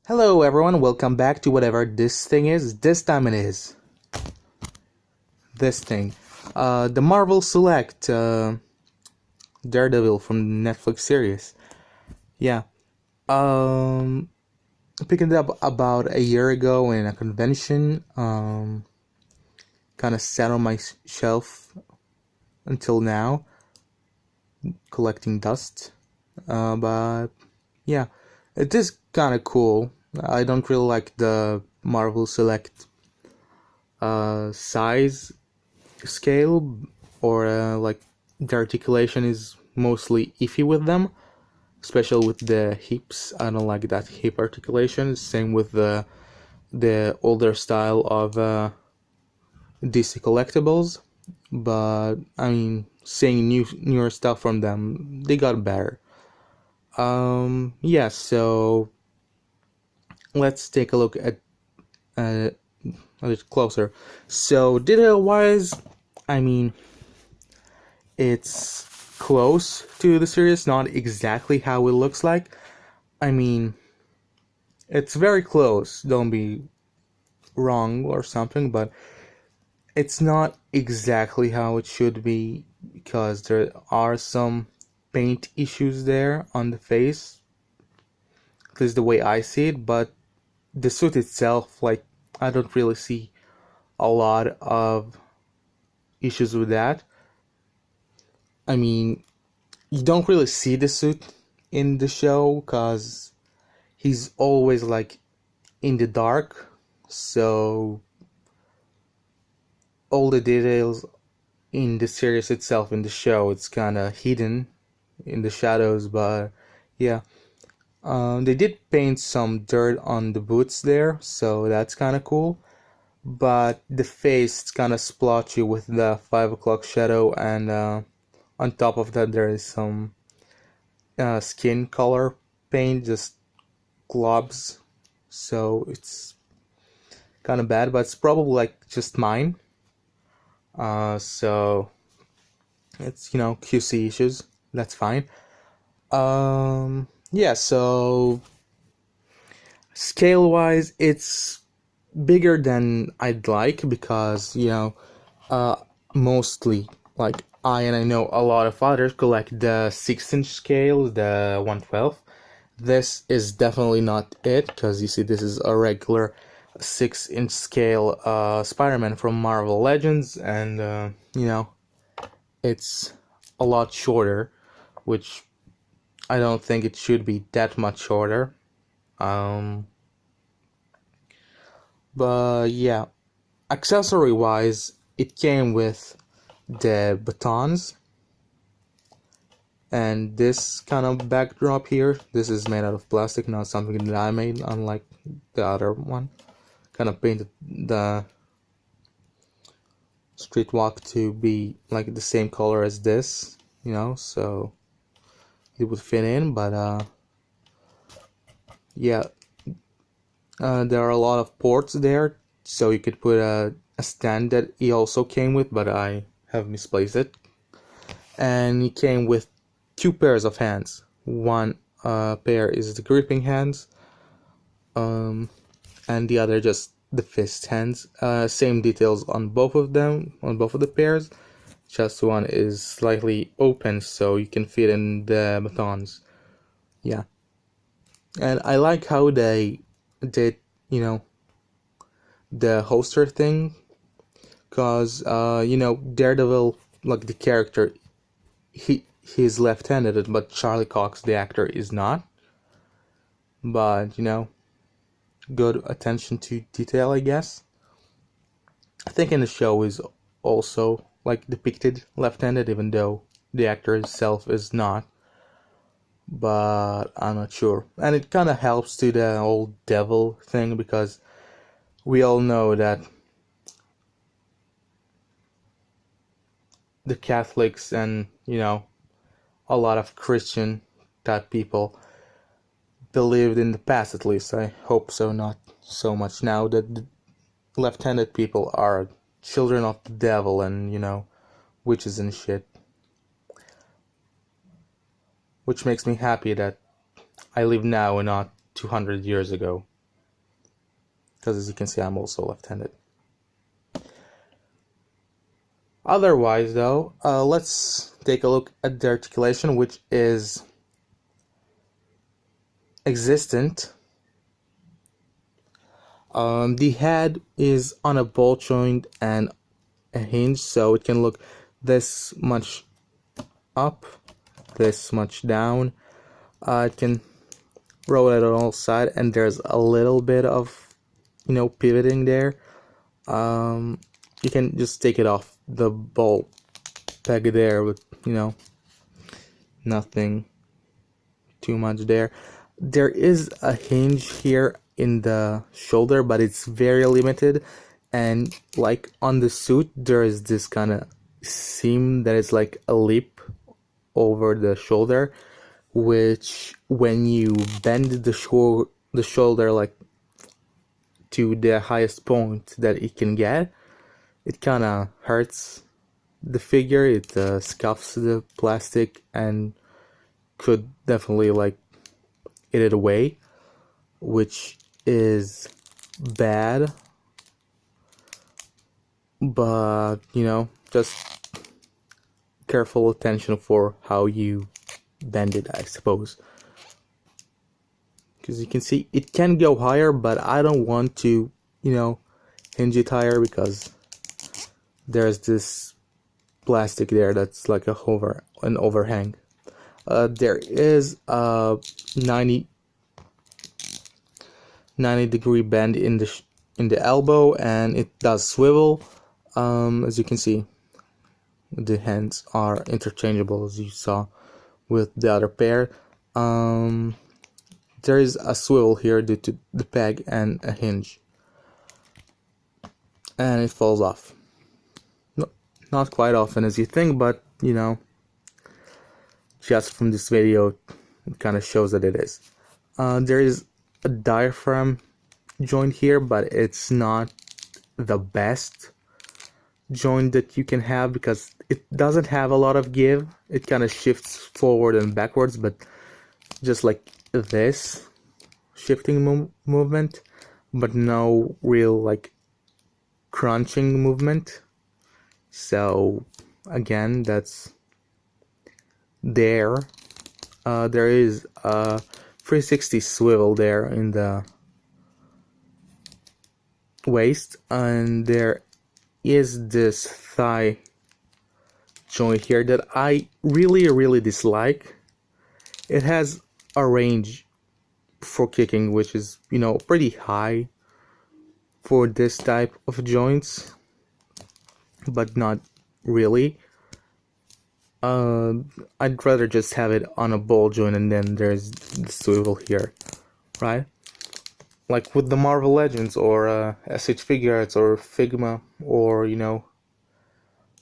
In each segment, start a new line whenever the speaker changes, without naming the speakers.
Hello everyone, welcome back to whatever this thing is. This time it is this thing. The Marvel Select Daredevil from the Netflix series. Yeah. Um Picking it up about a year ago in a convention. Kind of sat on my shelf until now, collecting dust. But yeah, it is kind of cool. I don't really like the Marvel Select size scale, or like the articulation is mostly iffy with them, especially with the hips. I don't like that hip articulation. Same with the older style of DC collectibles, but I mean, seeing newer stuff from them, they got better. Yeah, so let's take a look at a little closer. So detail wise, I mean, it's close to the series, not exactly how it looks like. I mean, it's very close, don't be wrong or something, but it's not exactly how it should be because there are some paint issues there on the face. This is the way I see it, but the suit itself, like, I don't really see a lot of issues with that. I mean, you don't really see the suit in the show because he's always like in the dark, so all the details in the series itself, in the show, it's kind of hidden in the shadows. But yeah, they did paint some dirt on the boots there, so that's kind of cool. But the face, it's kind of splotchy with the 5 o'clock shadow, and on top of that there is some skin color paint, just globs, so it's kind of bad, but it's probably like just mine. So it's, QC issues, that's fine. Yeah, so scale wise it's bigger than I'd like because mostly, like, I know a lot of others collect the 6-inch scale, the 1/12. This is definitely not it, because you see this is a regular 6-inch scale Spider-Man from Marvel Legends, and it's a lot shorter, which I don't think it should be that much shorter. But yeah, accessory wise, it came with the batons and this kind of backdrop here. This is made out of plastic, not something that I made, unlike the other one. Kind of painted the street walk to be like the same color as this, so it would fit in. But yeah, there are a lot of ports there, so you could put a stand that he also came with, but I have misplaced it. And he came with 2 pairs of hands. One pair is the gripping hands, and the other just the fist hands. Same details on both of them, on both of the pairs. Just one is slightly open so you can fit in the batons. Yeah, and I like how they did, the holster thing, cause Daredevil, like the character, he's left-handed, but Charlie Cox, the actor, is not. But good attention to detail, I guess. I think in the show is also like depicted left-handed, even though the actor himself is not. But I'm not sure, and it kind of helps to the old devil thing, because we all know that the Catholics and a lot of Christian type people believed in the past, at least I hope so, not so much now, that the left-handed people are children of the devil and witches and shit, which makes me happy that I live now and not 200 years ago. because as you can see, I'm also left-handed. Otherwise, though, let's take a look at the articulation, which is existent. The head is on a ball joint and a hinge, so it can look this much up, this much down. It can roll it on all sides, and there's a little bit of, pivoting there. You can just take it off the ball peg there with, nothing too much there. There is a hinge here in the shoulder, but it's very limited, and like on the suit there is this kind of seam that is like a lip over the shoulder, which when you bend the shoulder like to the highest point that it can get, it kind of hurts the figure. It scuffs the plastic and could definitely like eat it away, which is bad. But just careful attention for how you bend it, I suppose, because you can see it can go higher, but I don't want to hinge it higher because there's this plastic there that's like an overhang. There is a 90-degree bend in the elbow, and it does swivel. As you can see, the hands are interchangeable, as you saw with the other pair. There is a swivel here due to the peg and a hinge, and it falls off. Not quite often as you think, but just from this video it kind of shows that it is. There is a diaphragm joint here, but it's not the best joint that you can have because it doesn't have a lot of give. It kind of shifts forward and backwards, but just like this shifting movement, but no real like crunching movement. So again, that's there. There is a 360 swivel there in the waist, and there is this thigh joint here that I really dislike. It has a range for kicking which is pretty high for this type of joints, but not really. I'd rather just have it on a ball joint, and then there's the swivel here, right? Like with the Marvel Legends or SH Figuarts or Figma or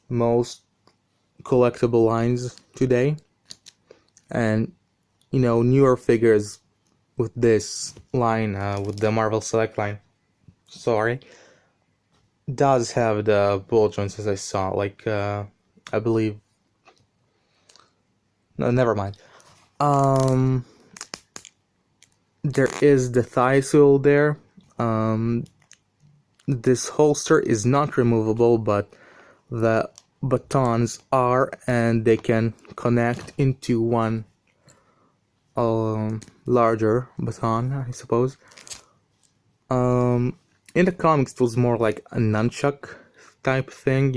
most collectible lines today, and newer figures with this line, with the Marvel Select line, does have the ball joints, as I saw. Like I believe. No, never mind. There is the thigh swivel there. This holster is not removable, but the batons are, and they can connect into one larger baton, I suppose. In the comics, it was more like a nunchuck type thing,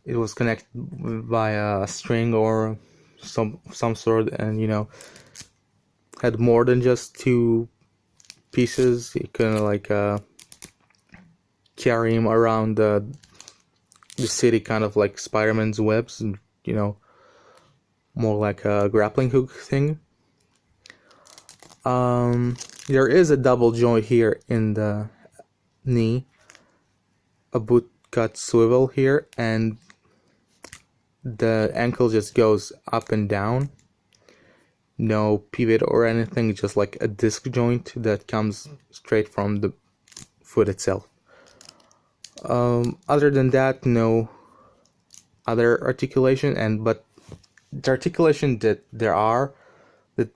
It was connected by a string or some sort, and had more than just two pieces. You can like carry him around the city, kind of like Spider-Man's webs, and more like a grappling hook thing. There is a double joint here in the knee, a boot cut swivel here, and the ankle just goes up and down. No pivot or anything, just like a disc joint that comes straight from the foot itself. Other than that, no other articulation, but the articulation that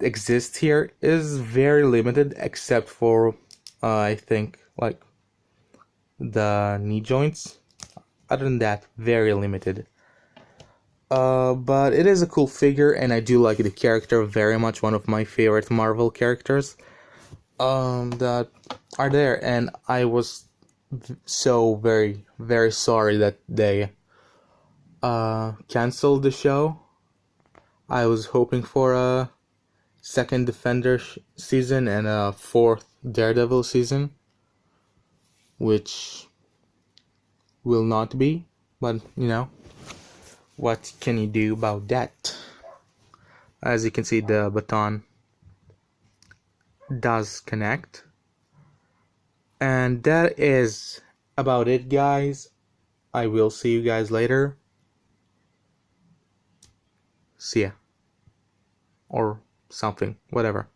exists here is very limited, except for I think like the knee joints. Other than that, very limited. But it is a cool figure, and I do like the character very much. One of my favorite Marvel characters. That are there, and I was so very very sorry that they canceled the show. I was hoping for a second Defender season and a fourth Daredevil season, which will not be. But what can you do about that? As you can see, the baton does connect. And that is about it, guys. I will see you guys later. See ya. Or something, whatever.